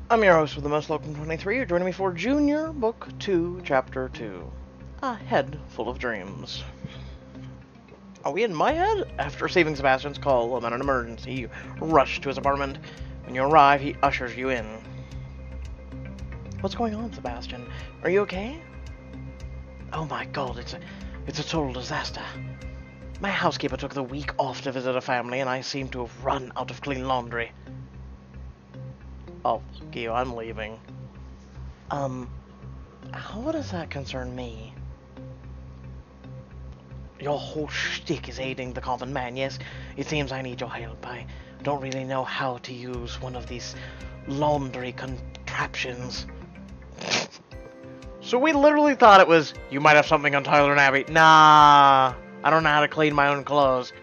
I'm your host with the most welcome 23. You're joining me for Junior Book 2, Chapter 2. A Head Full of Dreams. Are we in my head? After receiving Sebastian's call about an emergency, you rush to his apartment. When you arrive, he ushers you in. What's going on, Sebastian? Are you okay? Oh my god, it's a total disaster. My housekeeper took the week off to visit a family, and I seem to have run out of clean laundry. Oh, fuck you, I'm leaving. How does that concern me? Your whole shtick is aiding the common man, yes? It seems I need your help. I don't really know how to use one of these laundry contraptions. So we literally thought it was, you might have something on Tyler and Abby. Nah, I don't know how to clean my own clothes.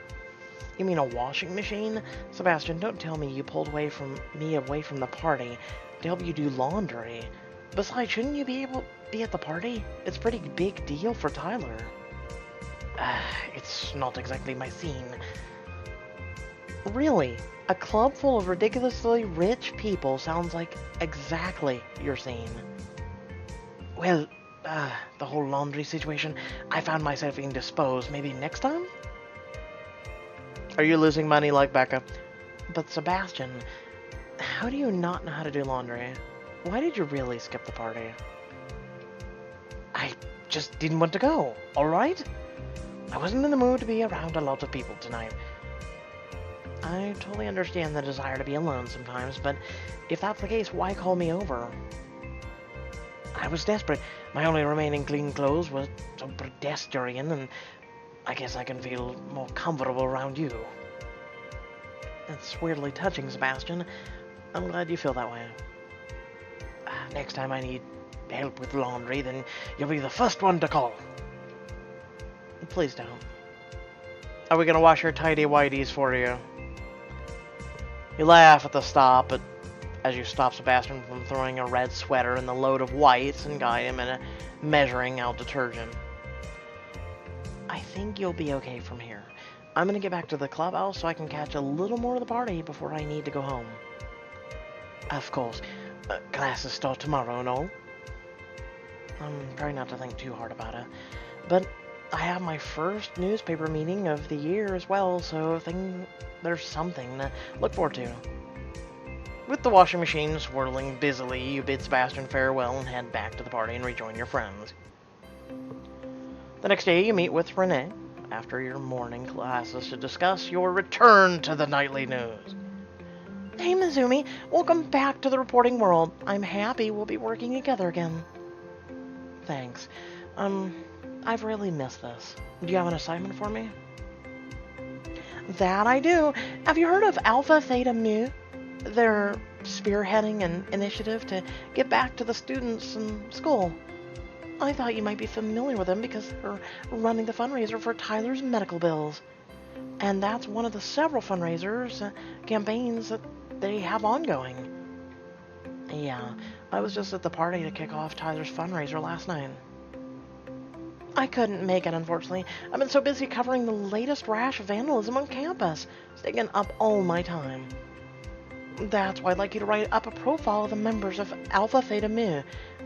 You mean a washing machine? Sebastian, don't tell me you pulled away from the party to help you do laundry. Besides, shouldn't you be able to be at the party? It's a pretty big deal for Tyler. It's not exactly my scene. Really? A club full of ridiculously rich people sounds like exactly your scene. Well, the whole laundry situation, I found myself indisposed. Maybe next time? Are you losing money like Becca? But Sebastian, how do you not know how to do laundry? Why did you really skip the party? I just didn't want to go, alright? I wasn't in the mood to be around a lot of people tonight. I totally understand the desire to be alone sometimes, but if that's the case, why call me over? I was desperate. My only remaining clean clothes were so pedestrian, and I guess I can feel more comfortable around you. That's weirdly touching, Sebastian. I'm glad you feel that way. Next time I need help with laundry, then you'll be the first one to call. Please don't. Are we gonna wash your tidy whities for you? You laugh at the stop, but as you stop Sebastian from throwing a red sweater in the load of whites and guide him in a measuring out detergent. I think you'll be okay from here. I'm gonna get back to the clubhouse so I can catch a little more of the party before I need to go home. Of course. Classes start tomorrow and all. I'm trying not to think too hard about it. But I have my first newspaper meeting of the year as well, so there's something to look forward to. With the washing machine swirling busily, you bid Sebastian farewell and head back to the party and rejoin your friends. The next day, you meet with Renee after your morning classes to discuss your return to the nightly news. Hey, Mizumi, welcome back to the reporting world. I'm happy we'll be working together again. Thanks. I've really missed this. Do you have an assignment for me? That I do. Have you heard of Alpha Theta Mu? They're spearheading an initiative to get back to the students in school. I thought you might be familiar with them because they're running the fundraiser for Tyler's medical bills. And that's one of the several fundraisers, campaigns that they have ongoing. Yeah, I was just at the party to kick off Tyler's fundraiser last night. I couldn't make it, unfortunately. I've been so busy covering the latest rash of vandalism on campus. It's taken up all my time. That's why I'd like you to write up a profile of the members of Alpha Theta Mu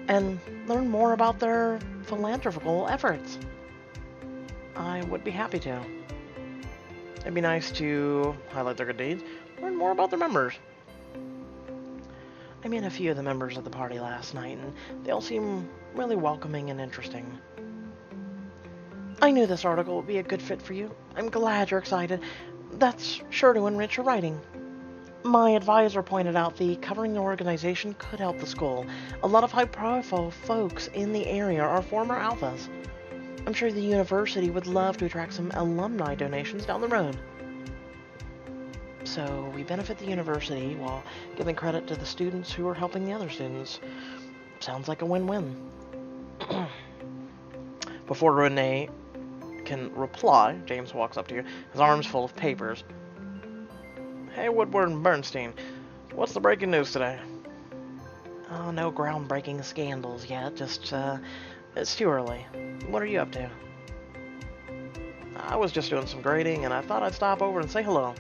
and learn more about their philanthropical efforts. I would be happy to. It'd be nice to highlight their good deeds, learn more about their members. I met a few of the members of the party last night, and they all seem really welcoming and interesting. I knew this article would be a good fit for you. I'm glad you're excited. That's sure to enrich your writing. My advisor pointed out the covering the organization could help the school. A lot of high-profile folks in the area are former Alphas. I'm sure the university would love to attract some alumni donations down the road. So we benefit the university while giving credit to the students who are helping the other students. Sounds like a win-win. Before Renee can reply, James walks up to you, his arms full of papers. Hey, Woodward and Bernstein, what's the breaking news today? Oh, no groundbreaking scandals yet, just, it's too early. What are you up to? I was just doing some grading, and I thought I'd stop over and say hello.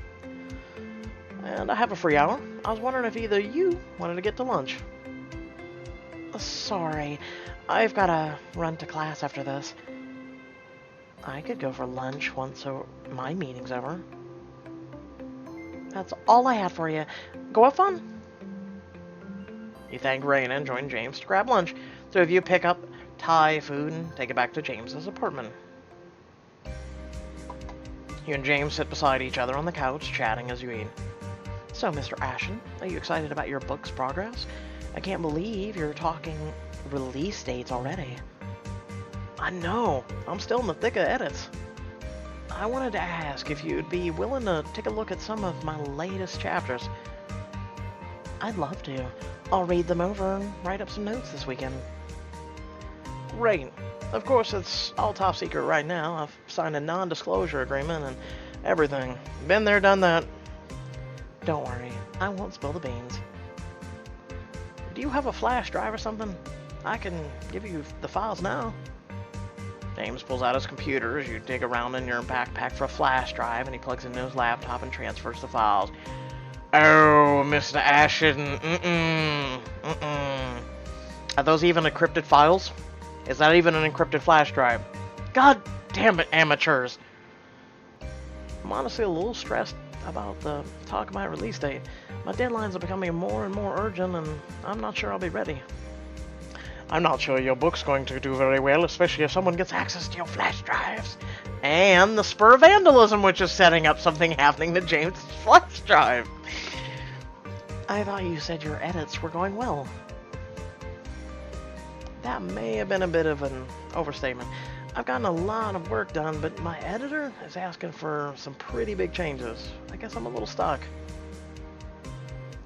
And I have a free hour. I was wondering if either you wanted to get to lunch. Sorry, I've gotta run to class after this. I could go for lunch once my meeting's over. That's all I had for you. Go have fun. You thank Raina and join James to grab lunch. So if you pick up Thai food and take it back to James's apartment. You and James sit beside each other on the couch, chatting as you eat. So, Mr. Ashton, are you excited about your book's progress? I can't believe you're talking release dates already. I know. I'm still in the thick of edits. I wanted to ask if you'd be willing to take a look at some of my latest chapters. I'd love to. I'll read them over and write up some notes this weekend. Great. Of course, it's all top secret right now. I've signed a non-disclosure agreement and everything. Been there, done that. Don't worry. I won't spill the beans. Do you have a flash drive or something? I can give you the files now. James pulls out his computer as you dig around in your backpack for a flash drive, and he plugs into his laptop and transfers the files. Oh, Mr. Ashton, Are those even encrypted files? Is that even an encrypted flash drive? God damn it, amateurs. I'm honestly a little stressed about the talk of my release date. My deadlines are becoming more and more urgent, and I'm not sure I'll be ready. I'm not sure your book's going to do very well, especially if someone gets access to your flash drives. And the spur of vandalism, which is setting up something happening to James' flash drive. I thought you said your edits were going well. That may have been a bit of an overstatement. I've gotten a lot of work done, but my editor is asking for some pretty big changes. I guess I'm a little stuck.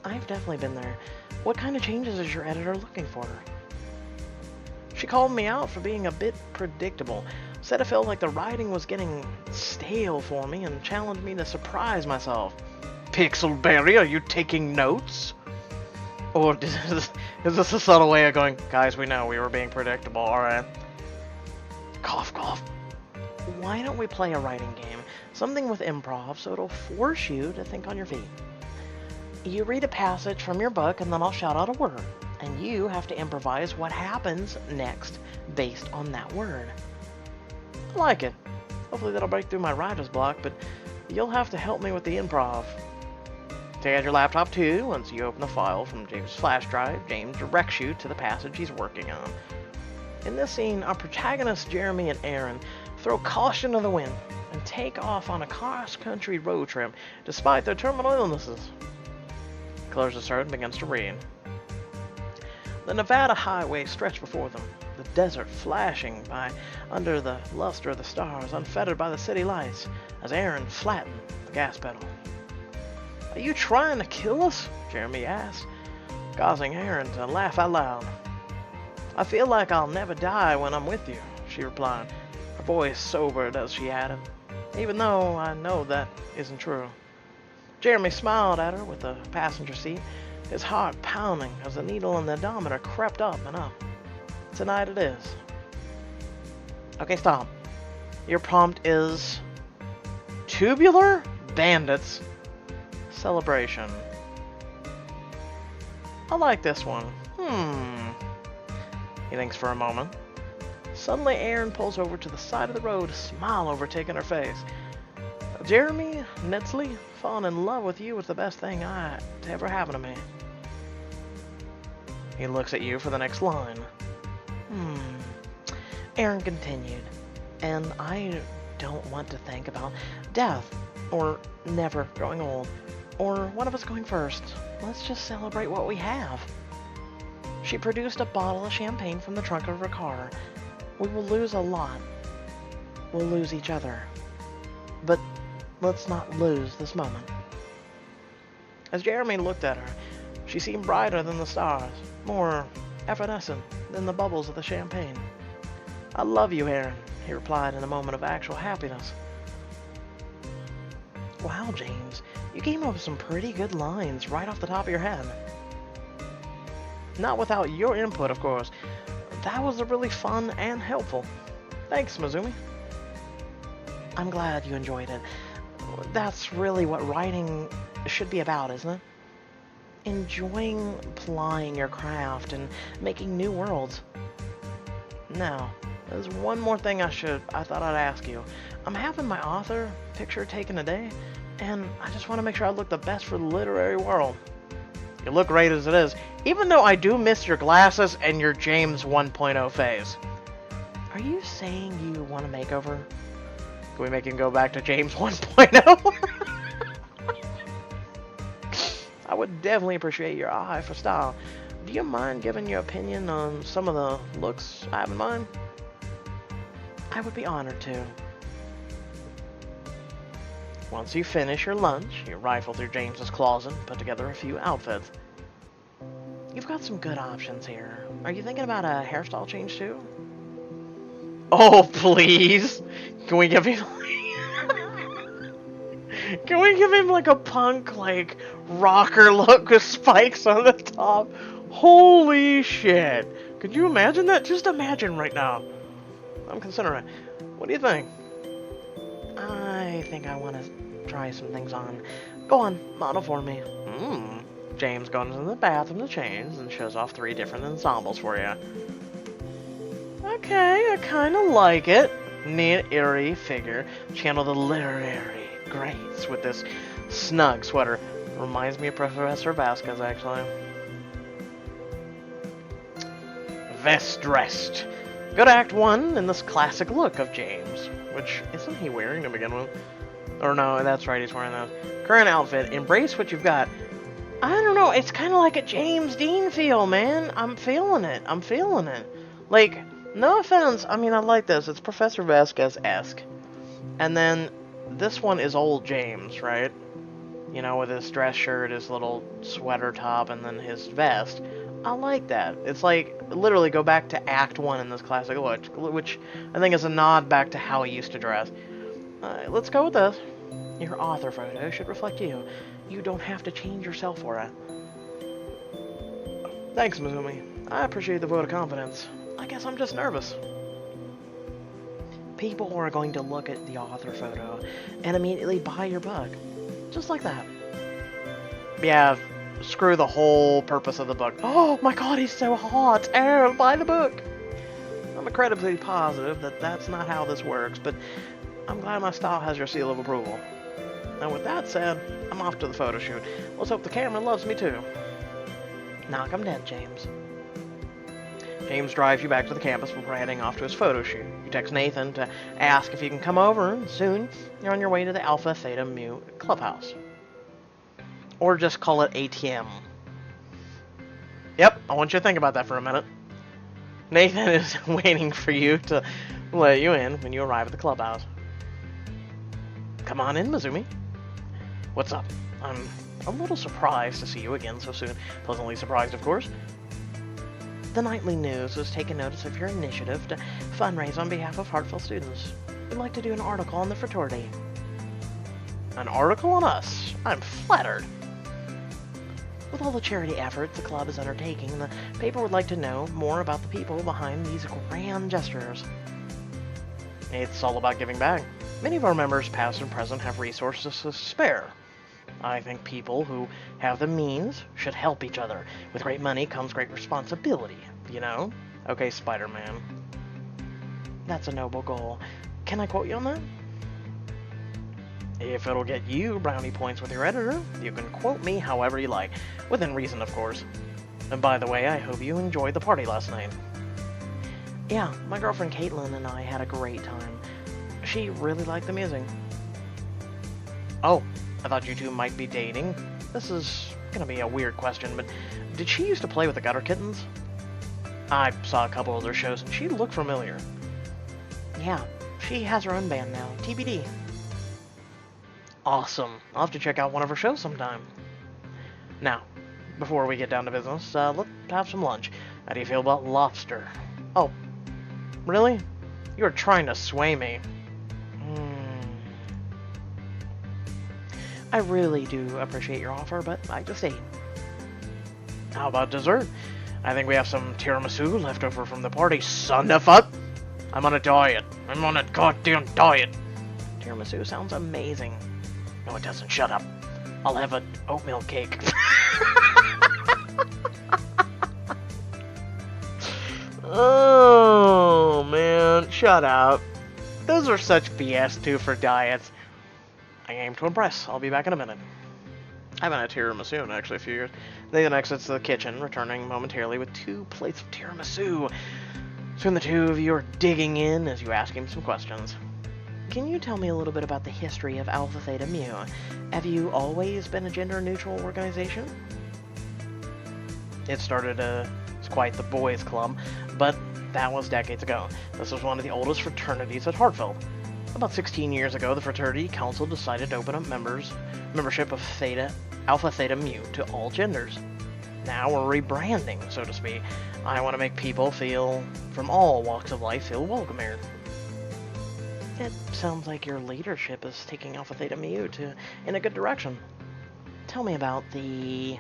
I've definitely been there. What kind of changes is your editor looking for? She called me out for being a bit predictable, said it felt like the writing was getting stale for me, and challenged me to surprise myself. Pixelberry, are you taking notes? Or is this a subtle way of going, guys, we know we were being predictable, alright? Cough, cough. Why don't we play a writing game? Something with improv, so it'll force you to think on your feet. You read a passage from your book, and then I'll shout out a word. And you have to improvise what happens next based on that word. I like it. Hopefully that'll break through my writer's block, but you'll have to help me with the improv. Take out your laptop too. Once you open the file from James' flash drive, James directs you to the passage he's working on. In this scene, our protagonists, Jeremy and Aaron, throw caution to the wind and take off on a cross-country road trip despite their terminal illnesses. He closes his throat and begins to read. The Nevada highway stretched before them, the desert flashing by under the luster of the stars, unfettered by the city lights, as Aaron flattened the gas pedal. Are you trying to kill us? Jeremy asked, causing Aaron to laugh out loud. I feel like I'll never die when I'm with you, she replied, her voice sobered as she added, even though I know that isn't true. Jeremy smiled at her with the passenger seat, his heart pounding as the needle in the odometer crept up and up. Tonight it is. Okay, stop. Your prompt is Tubular Bandits Celebration. I like this one. He thinks for a moment. Suddenly, Aaron pulls over to the side of the road, a smile overtaking her face. Jeremy, Netzley, falling in love with you was the best thing to ever happen to me. He looks at you for the next line. Aaron continued, and I don't want to think about death, or never growing old, or one of us going first. Let's just celebrate what we have. She produced a bottle of champagne from the trunk of her car. We will lose a lot. We'll lose each other. But let's not lose this moment. As Jeremy looked at her, she seemed brighter than the stars, more effervescent than the bubbles of the champagne. I love you, Aaron, he replied in a moment of actual happiness. Wow, James, you came up with some pretty good lines right off the top of your head. Not without your input, of course. That was really fun and helpful. Thanks, Mizumi. I'm glad you enjoyed it. That's really what writing should be about, isn't it? enjoying plying your craft and making new worlds. Now, there's one more thing I thought I'd ask you. I'm having my author picture taken today, and I just want to make sure I look the best for the literary world. You look great as it is, even though I do miss your glasses and your James 1.0 phase. Are you saying you want a makeover? Can we make him go back to James 1.0? I would definitely appreciate your eye for style. Do you mind giving your opinion on some of the looks I have in mind? I would be honored to. Once you finish your lunch, you rifle through James's closet and put together a few outfits. You've got some good options here. Are you thinking about a hairstyle change too? Oh, please! Can we give him Can we give him like a punk, like, rocker look with spikes on the top? Holy shit! Could you imagine that? Just imagine right now. I'm considering it. What do you think? I think I want to try some things on. Go on, model for me. James goes into the bathroom to change and shows off 3 different ensembles for you. Okay, I kind of like it. Neat, eerie figure. Channel the literary grace with this snug sweater. Reminds me of Professor Vasquez, actually. Vest dressed. Go to Act 1 in this classic look of James. Which, isn't he wearing to begin with? Or no, that's right, he's wearing that. Current outfit. Embrace what you've got. I don't know, it's kind of like a James Dean feel, man. I'm feeling it. I'm feeling it. Like, no offense, I mean, I like this. It's Professor Vasquez-esque. And then, this one is old James, right? You know, with his dress shirt, his little sweater top, and then his vest. I like that. It's like, literally go back to Act 1 in this classic look, which I think is a nod back to how he used to dress. Let's go with this. Your author photo should reflect you. You don't have to change yourself for it. Thanks, Mizumi. I appreciate the vote of confidence. I guess I'm just nervous. People are going to look at the author photo and immediately buy your book. Just like that. Yeah, screw the whole purpose of the book. Oh my god, he's so hot! Oh, buy the book! I'm incredibly positive that that's not how this works, but I'm glad my style has your seal of approval. And with that said, I'm off to the photo shoot. Let's hope the camera loves me too. Knock 'em dead, James. James drives you back to the campus before heading off to his photo shoot. You text Nathan to ask if he can come over, and soon you're on your way to the Alpha Theta Mu clubhouse. Or just call it ATM. Yep, I want you to think about that for a minute. Nathan is waiting for you to let you in when you arrive at the clubhouse. Come on in, Mizumi. What's up? I'm a little surprised to see you again so soon. Pleasantly surprised, of course. The Nightly News has taken notice of your initiative to fundraise on behalf of Hartford students. We'd like to do an article on the fraternity. An article on us? I'm flattered. With all the charity efforts the club is undertaking, the paper would like to know more about the people behind these grand gestures. It's all about giving back. Many of our members, past and present, have resources to spare. I think people who have the means should help each other. With great money comes great responsibility, you know? Okay, Spider-Man. That's a noble goal. Can I quote you on that? If it'll get you brownie points with your editor, you can quote me however you like. Within reason, of course. And by the way, I hope you enjoyed the party last night. Yeah, my girlfriend Kaitlyn and I had a great time. She really liked the music. Oh, I thought you two might be dating. This is gonna be a weird question, but did she used to play with the Gutter Kittens? I saw a couple of their shows and she looked familiar. Yeah, she has her own band now, TBD. Awesome. I'll have to check out one of her shows sometime. Now, before we get down to business, let's have some lunch. How do you feel about lobster? Oh, really? You're trying to sway me. I really do appreciate your offer, but I just ate. How about dessert? I think we have some tiramisu left over from the party, son of a... I'm on a diet. I'm on a goddamn diet. Tiramisu sounds amazing. No, it doesn't. Shut up. I'll have an oatmeal cake. Oh, man, shut up. Those are such BS, too, for diets. I aim to impress. I'll be back in a minute. I haven't had tiramisu in actually a few years. Nathan exits the kitchen, returning momentarily with 2 plates of tiramisu. Soon the two of you are digging in as you ask him some questions. Can you tell me a little bit about the history of Alpha Theta Mu? Have you always been a gender-neutral organization? It started as quite the boys' club, but that was decades ago. This was one of the oldest fraternities at Hartford. About 16 years ago, the fraternity council decided to open up membership of Alpha Theta Mu to all genders. Now we're rebranding, so to speak. I want to make people from all walks of life feel welcome here. It sounds like your leadership is taking Alpha Theta Mu in a good direction. Tell me about the...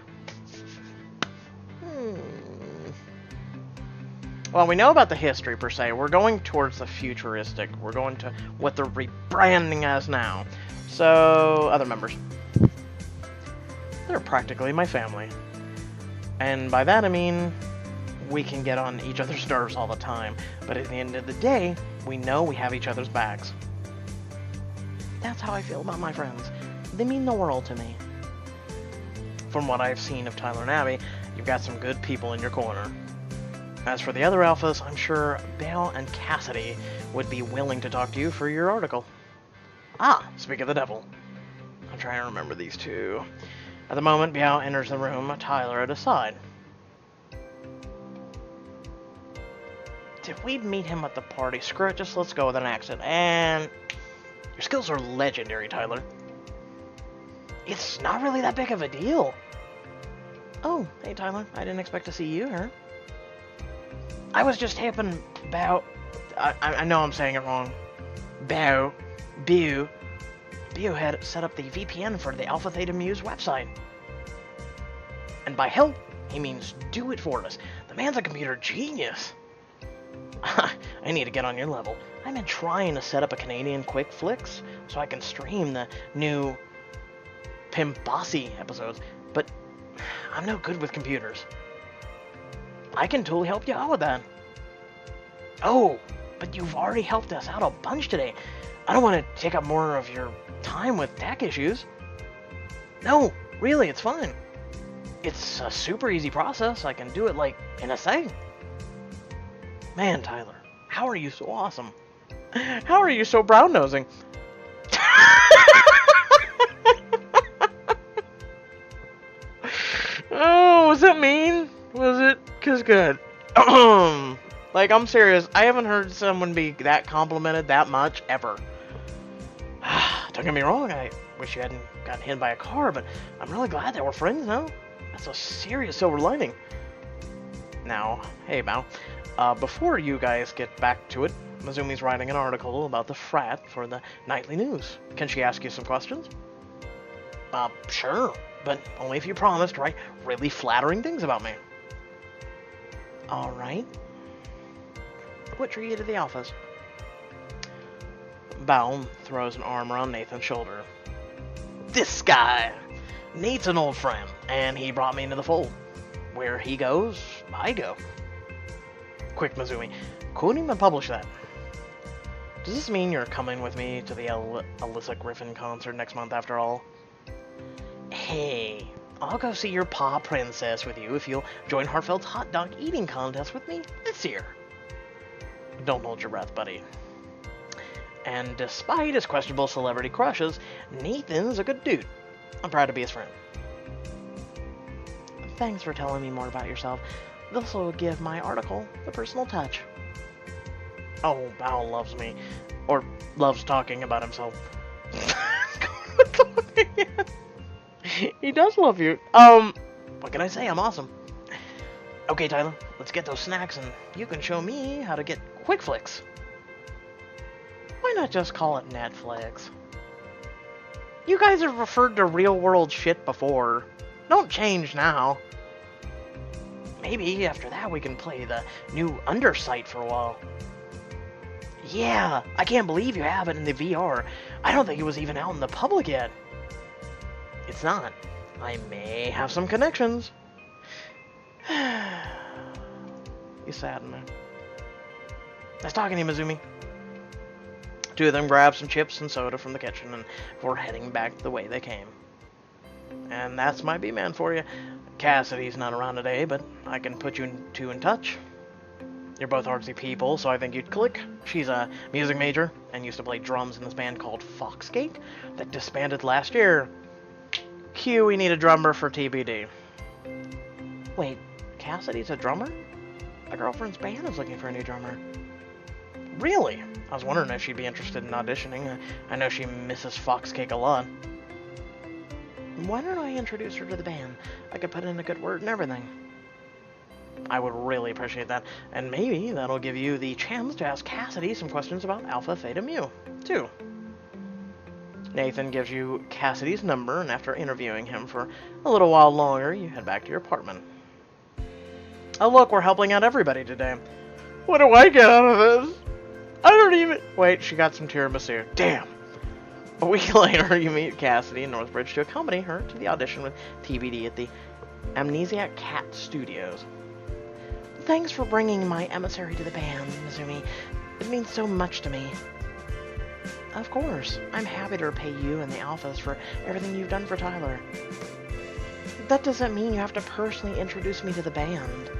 Well, we know about the history, per se. We're going towards the futuristic. We're going to what they're rebranding as now. So, other members. They're practically my family. And by that I mean, we can get on each other's nerves all the time. But at the end of the day, we know we have each other's backs. That's how I feel about my friends. They mean the world to me. From what I've seen of Tyler and Abby, you've got some good people in your corner. As for the other alphas, I'm sure Bale and Cassidy would be willing to talk to you for your article. Ah, speak of the devil. I'm trying to remember these two. At the moment, Biao enters the room, Tyler at his side. Did we meet him at the party? Screw it, just let's go with an accent. And your skills are legendary, Tyler. It's not really that big of a deal. Oh, hey Tyler, I didn't expect to see you here. I was just happen about... I know I'm saying it wrong. Biu had set up the VPN for the Alpha Theta Mu's website. And by help, he means do it for us. The man's a computer genius. I need to get on your level. I've been trying to set up a Canadian quick flicks so I can stream the new Pimbassi episodes, but I'm no good with computers. I can totally help you out with that. Oh, but you've already helped us out a bunch today. I don't want to take up more of your time with tech issues. No, really, it's fine. It's a super easy process. I can do it, like, in a second. Man, Tyler, how are you so awesome? How are you so brown-nosing? Oh, was that mean? Was it? 'Cause good. Like, I'm serious. I haven't heard someone be that complimented that much, ever. Don't get me wrong, I wish you hadn't gotten hit by a car, but I'm really glad that we're friends now. That's a serious silver lining. Now, hey, Bao. Before you guys get back to it, Mizumi's writing an article about the frat for the nightly news. Can she ask you some questions? Sure, but only if you promise to write really flattering things about me. Alright. What drew you to the Alphas? Bao throws an arm around Nathan's shoulder. This guy! Nate's an old friend, and he brought me into the fold. Where he goes, I go. Quick, Mizumi. Couldn't even publish that. Does this mean you're coming with me to the Alyssa Griffin concert next month after all? Hey, I'll go see your paw princess with you if you'll join Hartfeld's hot dog eating contest with me this year. Don't hold your breath, buddy. And despite his questionable celebrity crushes, Nathan's a good dude. I'm proud to be his friend. Thanks for telling me more about yourself. This will give my article the personal touch. Oh, Bao loves me. Or loves talking about himself. He does love you. What can I say? I'm awesome. Okay, Tyler, let's get those snacks and you can show me how to get quick flicks. Why not just call it Netflix? You guys have referred to real world shit before. Don't change now. Maybe after that we can play the new Undersight for a while. Yeah, I can't believe you have it in the VR. I don't think it was even out in the public yet. It's not. I may have some connections. You sadden me. Nice talking to you, Mizumi. Two of them grab some chips and soda from the kitchen and before heading back the way they came. And that's my B-man for you. Cassidy's not around today, but I can put you two in touch. You're both artsy people, so I think you'd click. She's a music major and used to play drums in this band called Foxcake that disbanded last year. Q, we need a drummer for TBD. Wait, Cassidy's a drummer? My girlfriend's band is looking for a new drummer. Really? I was wondering if she'd be interested in auditioning. I know she misses Foxcake a lot. Why don't I introduce her to the band? I could put in a good word and everything. I would really appreciate that, and maybe that'll give you the chance to ask Cassidy some questions about Alpha Theta Mu, too. Nathan gives you Cassidy's number, and after interviewing him for a little while longer, you head back to your apartment. Oh look, we're helping out everybody today. What do I get out of this? I don't even... Wait, she got some tiramisu. Damn! A week later, you meet Cassidy in Northbridge to accompany her to the audition with TBD at the Amnesiac Cat Studios. Thanks for bringing my emissary to the band, Mizumi. It means so much to me. Of course. I'm happy to repay you and the Alphas for everything you've done for Tyler. That doesn't mean you have to personally introduce me to the band.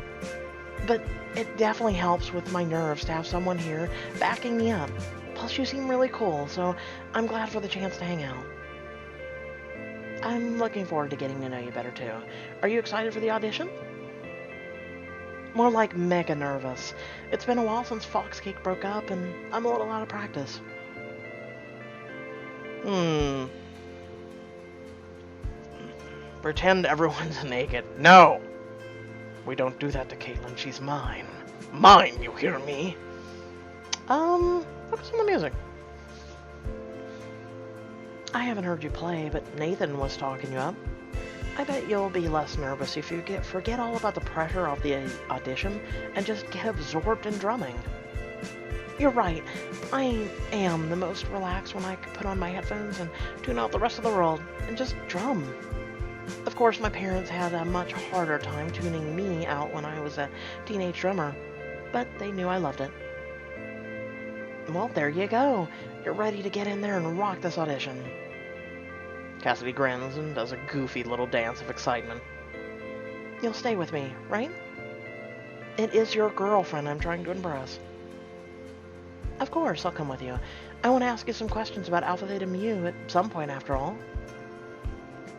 But it definitely helps with my nerves to have someone here backing me up. Plus, you seem really cool, so I'm glad for the chance to hang out. I'm looking forward to getting to know you better, too. Are you excited for the audition? More like mega nervous. It's been a while since Foxcake broke up, and I'm a little out of practice. Pretend everyone's naked. No! We don't do that to Kaitlyn. She's mine. Mine, you hear me? Focus on the music. I haven't heard you play, but Nathan was talking you up. I bet you'll be less nervous if you forget all about the pressure of the audition and just get absorbed in drumming. You're right. I am the most relaxed when I can put on my headphones and tune out the rest of the world and just drum. Of course, my parents had a much harder time tuning me out when I was a teenage drummer, but they knew I loved it. Well, there you go. You're ready to get in there and rock this audition. Cassidy grins and does a goofy little dance of excitement. You'll stay with me, right? It is your girlfriend I'm trying to impress. Of course, I'll come with you. I want to ask you some questions about Alpha Theta Mu at some point, after all.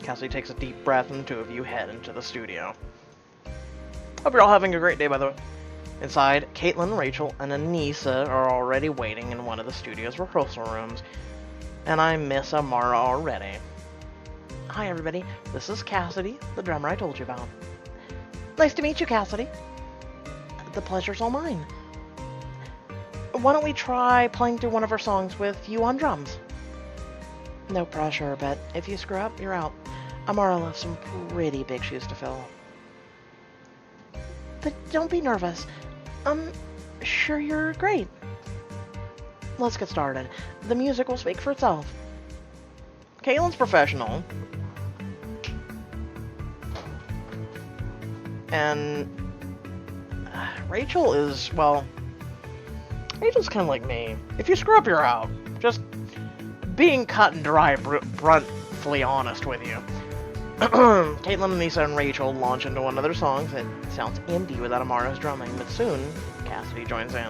Cassidy takes a deep breath, and the two of you head into the studio. Hope you're all having a great day, by the way. Inside, Kaitlyn, Rachel, and Anissa are already waiting in one of the studio's rehearsal rooms. And I miss Amara already. Hi, everybody. This is Cassidy, the drummer I told you about. Nice to meet you, Cassidy. The pleasure's all mine. Why don't we try playing through one of our songs with you on drums? No pressure, but if you screw up, you're out. Amara left some pretty big shoes to fill. But don't be nervous. I'm sure you're great. Let's get started. The music will speak for itself. Kaitlyn's professional. And Rachel is, well, Rachel's kind of like me. If you screw up, you're out. Just being cut and dry, bluntly honest with you. Kaitlyn, Anissa, and Rachel launch into one of their songs that sounds indie without Amara's drumming, but soon Cassidy joins in.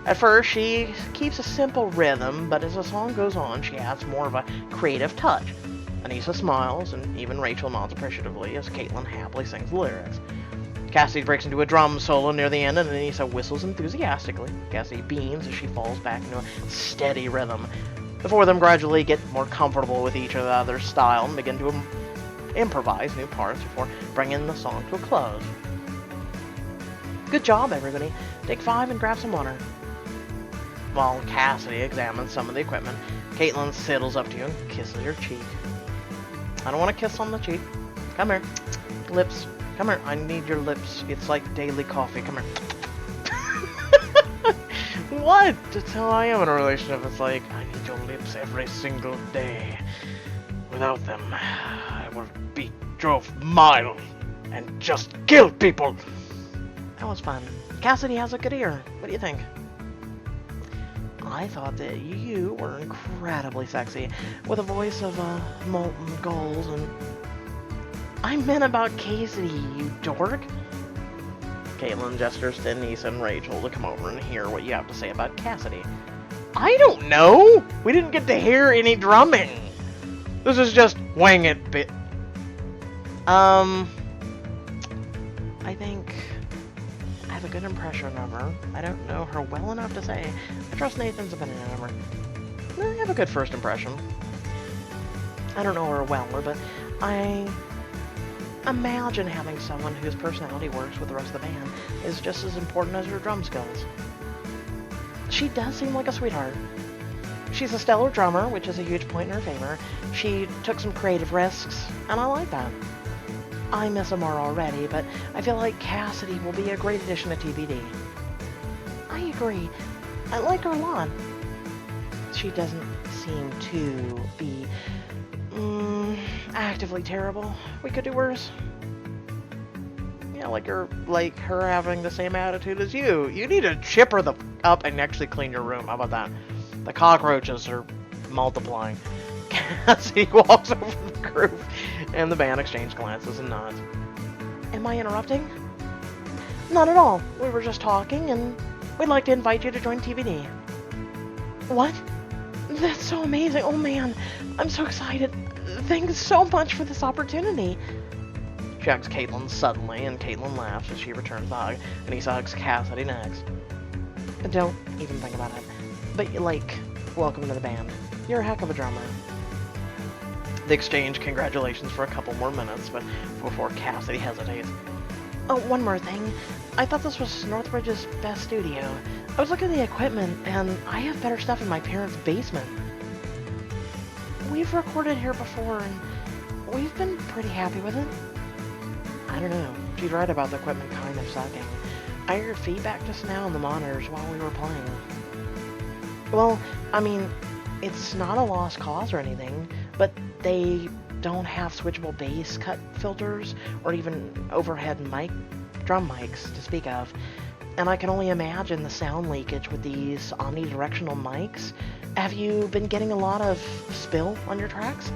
At first, she keeps a simple rhythm, but as the song goes on, she adds more of a creative touch. Anissa smiles, and even Rachel nods appreciatively as Kaitlyn happily sings the lyrics. Cassidy breaks into a drum solo near the end, and Anissa whistles enthusiastically. Cassidy beams as she falls back into a steady rhythm. The four of them gradually get more comfortable with each other's style and begin to improvise new parts before bringing the song to a close. Good job, everybody. Take 5 and grab some water. While Cassidy examines some of the equipment, Kaitlyn sidles up to you and kisses your cheek. I don't want to kiss on the cheek. Come here. Lips. Come here. I need your lips. It's like daily coffee. Come here. What? That's how I am in a relationship. It's like, I need your lips every single day. Without them, I would be drove miles. and just kill people. That was fun. Cassidy has a good ear. What do you think? I thought that you were incredibly sexy, with a voice of molten gold, and I meant about Cassidy, you dork. Kaitlyn gestures to Anissa and Rachel to come over and hear what you have to say about Cassidy. I don't know! We didn't get to hear any drumming! This is just wing it bit. I think I have a good impression of her. I don't know her well enough to say. I trust Nathan's opinion of her. I have a good first impression. I don't know her well, but I imagine having someone whose personality works with the rest of the band is just as important as her drum skills. She does seem like a sweetheart. She's a stellar drummer, which is a huge point in her favor. She took some creative risks, and I like that. I miss Amara already, but I feel like Cassidy will be a great addition to TBD. I agree. I like her a lot. She doesn't seem to be actively terrible. We could do worse. Yeah, like her having the same attitude as you. You need to chip her up and actually clean your room. How about that? The cockroaches are multiplying. Cassie walks over the group, and the band exchange glances and nods. Am I interrupting? Not at all. We were just talking, and we'd like to invite you to join TBD. What? That's so amazing. Oh man, I'm so excited. Thanks so much for this opportunity. She hugs Kaitlyn suddenly, and Kaitlyn laughs as she returns the hug, and he hugs Cassidy next. Don't even think about it. But, welcome to the band. You're a heck of a drummer. They exchange congratulations for a couple more minutes, but before Cassidy hesitates. Oh, one more thing. I thought this was Northbridge's best studio. I was looking at the equipment, and I have better stuff in my parents' basement. We've recorded here before, and we've been pretty happy with it. I don't know. She's right about the equipment kind of sucking. I heard feedback just now on the monitors while we were playing. Well, I mean, it's not a lost cause or anything, but they don't have switchable bass cut filters or even overhead drum mics to speak of. And I can only imagine the sound leakage with these omnidirectional mics. Have you been getting a lot of spill on your tracks?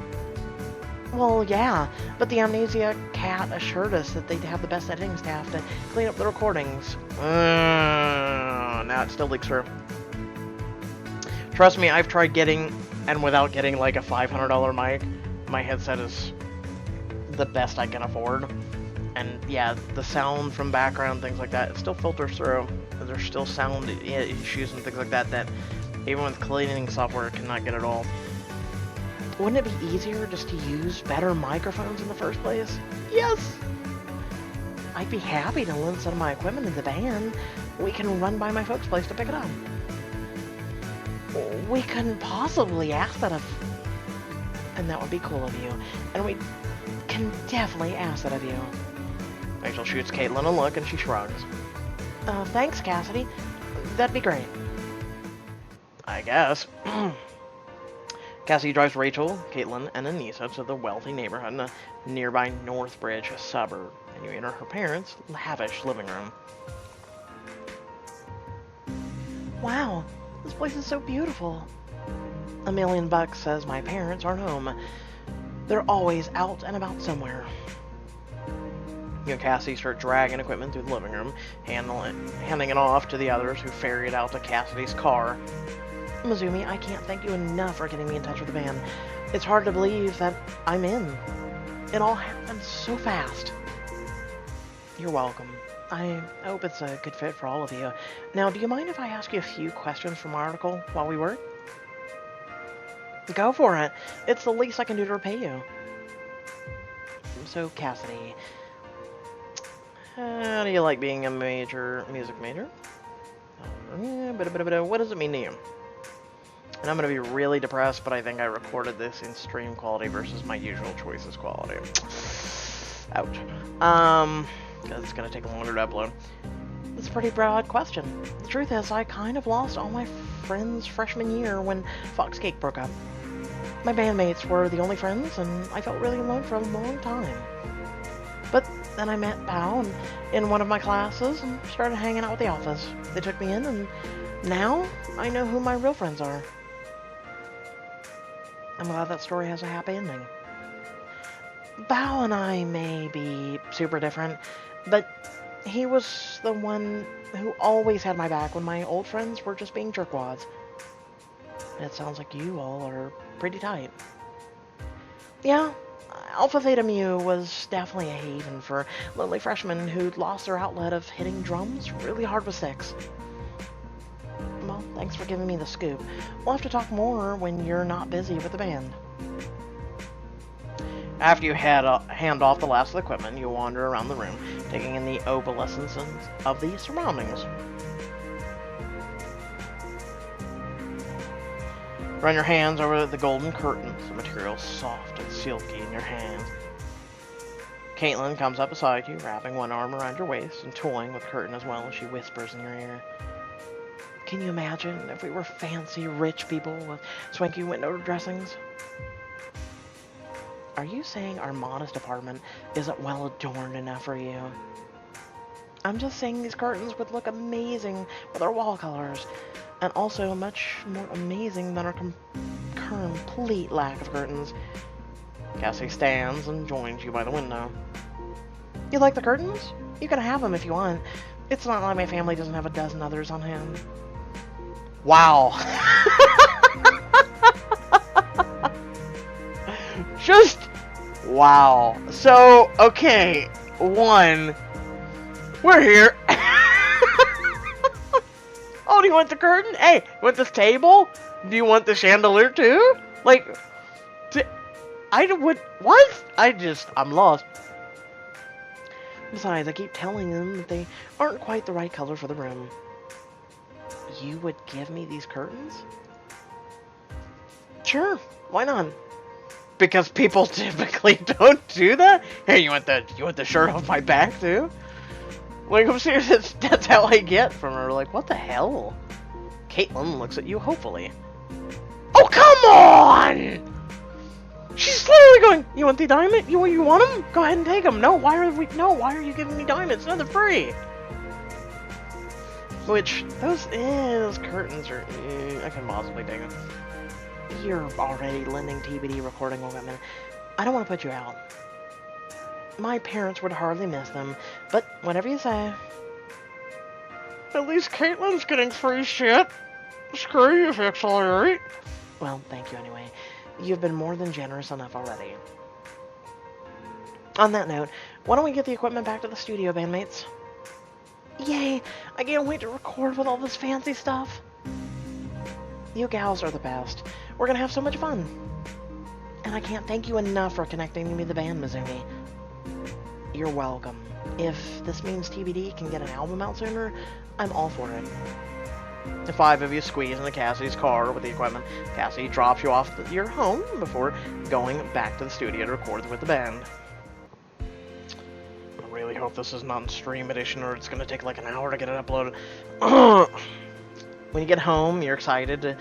Well, yeah, but the Amnesia Cat assured us that they'd have the best editing staff to clean up the recordings. Now it still leaks through. Trust me, I've tried getting, and without getting like a $500 mic, my headset is the best I can afford. And yeah, the sound from background, things like that, it still filters through. There's still sound issues and things like that that even with cleaning software cannot get at all. Wouldn't it be easier just to use better microphones in the first place? Yes! I'd be happy to lend some of my equipment to the band. We can run by my folks' place to pick it up. We couldn't possibly ask that of... And that would be cool of you. And we can definitely ask that of you. Rachel shoots Kaitlyn a look and she shrugs. Thanks, Cassidy. That'd be great. I guess. Cassidy drives Rachel, Kaitlyn, and Anissa to the wealthy neighborhood in a nearby Northbridge suburb, and you enter her parents' lavish living room. Wow, this place is so beautiful. $1,000,000 says my parents aren't home. They're always out and about somewhere. You and Cassidy start dragging equipment through the living room, handing it off to the others who ferry it out to Cassidy's car. Mizumi, I can't thank you enough for getting me in touch with the band. It's hard to believe that I'm in. It all happened so fast. You're welcome. I hope it's a good fit for all of you. Now, do you mind if I ask you a few questions from our article while we work? Go for it. It's the least I can do to repay you. So, Cassidy, how do you like being a music major? What does it mean to you? And I'm going to be really depressed, but I think I recorded this in stream quality versus my usual choices quality. Ouch. Because it's going to take longer to upload. It's a pretty broad question. The truth is, I kind of lost all my friends freshman year when Foxcake broke up. My bandmates were the only friends, and I felt really alone for a long time. But Then I met Bao in one of my classes and started hanging out with the office. They took me in, and now I know who my real friends are. I'm glad that story has a happy ending. Bao and I may be super different, but he was the one who always had my back when my old friends were just being jerkwads. It sounds like you all are pretty tight. Yeah, Alpha Theta Mu was definitely a haven for lonely freshmen who'd lost their outlet of hitting drums really hard with sticks. Well, thanks for giving me the scoop. We'll have to talk more when you're not busy with the band. After you hand off the last of the equipment, you wander around the room, taking in the opalescence of the surroundings. Run your hands over the golden curtains, the material soft and silky in your hands. Kaitlyn comes up beside you, wrapping one arm around your waist and toying with the curtain as well as she whispers in your ear. Can you imagine if we were fancy, rich people with swanky window dressings? Are you saying our modest apartment isn't well adorned enough for you? I'm just saying these curtains would look amazing with our wall colors, and also much more amazing than our complete lack of curtains. Cassie stands and joins you by the window. You like the curtains? You can have them if you want. It's not like my family doesn't have a dozen others on hand. Wow. Just wow. So, okay. One, we're here. Oh, do you want the curtain? Hey, you want this table? Do you want the chandelier too? Like, I'm lost. Besides, I keep telling them that they aren't quite the right color for the room. You would give me these curtains? Sure, why not? Because people typically don't do that? Hey, you want the shirt off my back too? Like, I'm serious, that's how I get from her. Like, what the hell? Kaitlyn looks at you hopefully. Oh, come on! She's literally going, you want the diamond? You want them? Go ahead and take them. No, why are you giving me diamonds? No, they're free. Which, those curtains are, I can possibly take them. You're already lending TBD recording equipment. I don't want to put you out. My parents would hardly miss them, but whatever you say. At least Kaitlyn's getting free shit. Screw you, Fixolary. Well, thank you anyway. You've been more than generous enough already. On that note, why don't we get the equipment back to the studio, bandmates? Yay! I can't wait to record with all this fancy stuff. You gals are the best. We're gonna have so much fun. And I can't thank you enough for connecting me to the band, Mizumi. You're welcome. If this means TBD can get an album out sooner, I'm all for it. The five of you squeeze into Cassie's car with the equipment. Cassie drops you off at your home before going back to the studio to record with the band. I really hope this is not in stream edition or it's going to take like an hour to get it uploaded. When you get home, you're excited to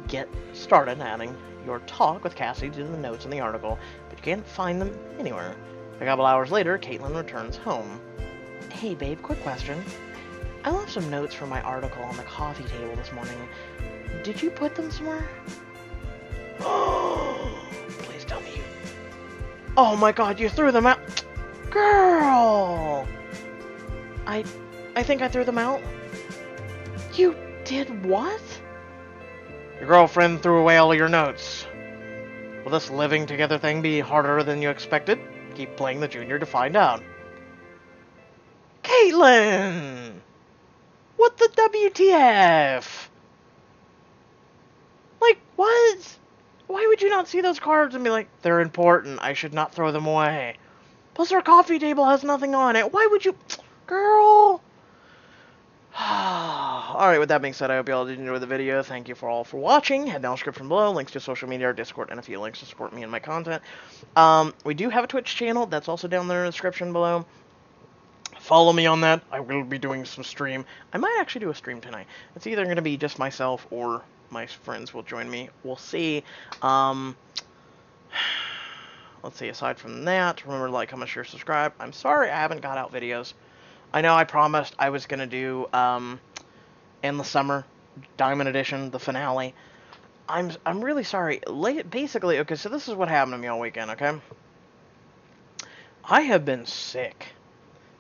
get started adding your talk with Cassie to the notes in the article, but you can't find them anywhere. A couple hours later, Kaitlyn returns home. Hey babe, quick question. I left some notes from my article on the coffee table this morning. Did you put them somewhere? Oh, please tell me you... Oh my god, you threw them out! Girl! I think I threw them out. You did what? Your girlfriend threw away all your notes. Will this living together thing be harder than you expected? Keep playing the junior to find out. Kaitlyn! What the WTF? Like, what? Why would you not see those cards and be like, they're important, I should not throw them away? Plus our coffee table has nothing on it. Why would you... Girl! Alright, with that being said, I hope you all did enjoy the video. Thank you all for watching. Head down the description below, links to social media, our Discord, and a few links to support me and my content. We do have a Twitch channel, that's also down there in the description below. Follow me on that. I will be doing some stream. I might actually do a stream tonight. It's either going to be just myself or my friends will join me. We'll see. let's see, aside from that, remember to like, comment, share, subscribe. I'm sorry I haven't got out videos. I know I promised I was going to do, in the summer, Diamond Edition, the finale. I'm really sorry. Basically, okay, so this is what happened to me all weekend, okay? I have been sick.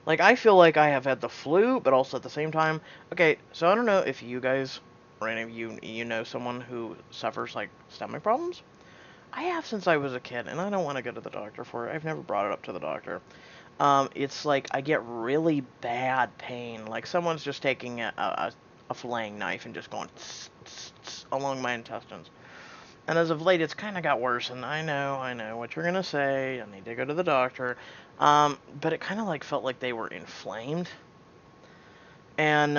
Like, I feel like I have had the flu, but also at the same time, okay, so I don't know if you guys, or any of you know someone who suffers, like, stomach problems? I have since I was a kid, and I don't want to go to the doctor for it. I've never brought it up to the doctor. It's like I get really bad pain, like someone's just taking a filleting knife and just going tss, tss, tss, along my intestines. And as of late, it's kind of got worse, and I know what you're gonna say. I need to go to the doctor. But it kind of like felt like they were inflamed, and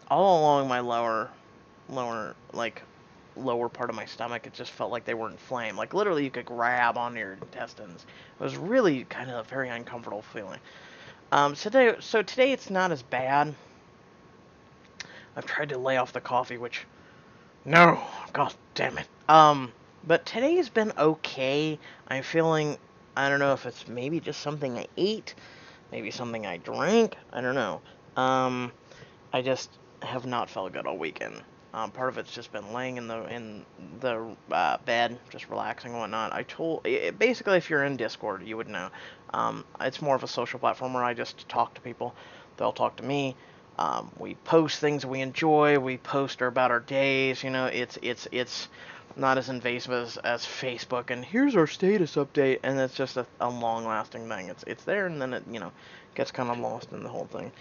all along my lower part of my stomach, it just felt like they were inflamed. Like literally, you could grab onto your intestines. It was really kind of a very uncomfortable feeling. So today it's not as bad. I've tried to lay off the coffee, which no, god damn it. But today's been okay. I'm feeling, I don't know if it's maybe just something I ate, maybe something I drank. I don't know. I just have not felt good all weekend. Part of it's just been laying in the bed, just relaxing and whatnot. Basically, if you're in Discord, you would know. It's more of a social platform where I just talk to people. They'll talk to me. We post things we enjoy. We post about our days. You know, it's not as invasive as Facebook. And here's our status update, and it's just a long-lasting thing. It's there, and then it gets kind of lost in the whole thing.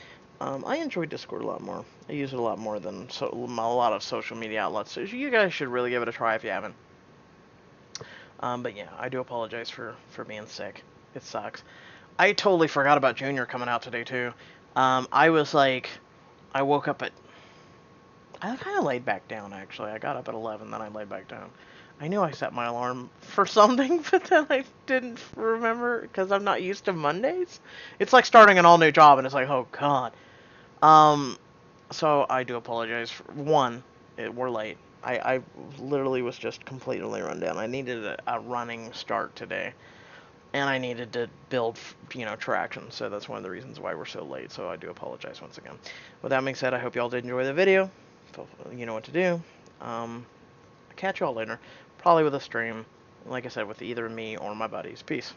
I enjoy Discord a lot more. I use it a lot more than a lot of social media outlets. So you guys should really give it a try if you haven't. But yeah, I do apologize for being sick. It sucks. I totally forgot about Junior coming out today too. I was like, I woke up at. I kind of laid back down actually. I got up at 11, then I laid back down. I knew I set my alarm for something, but then I didn't remember because I'm not used to Mondays. It's like starting an all new job, and it's like, oh god. Um, so I do apologize. We're late. I literally was just completely run down. I needed a running start today, and I needed to build, traction. So that's one of the reasons why we're so late. So I do apologize once again. With that being said, I hope y'all did enjoy the video. You know what to do. Catch y'all later. Probably with a stream. Like I said, with either me or my buddies. Peace.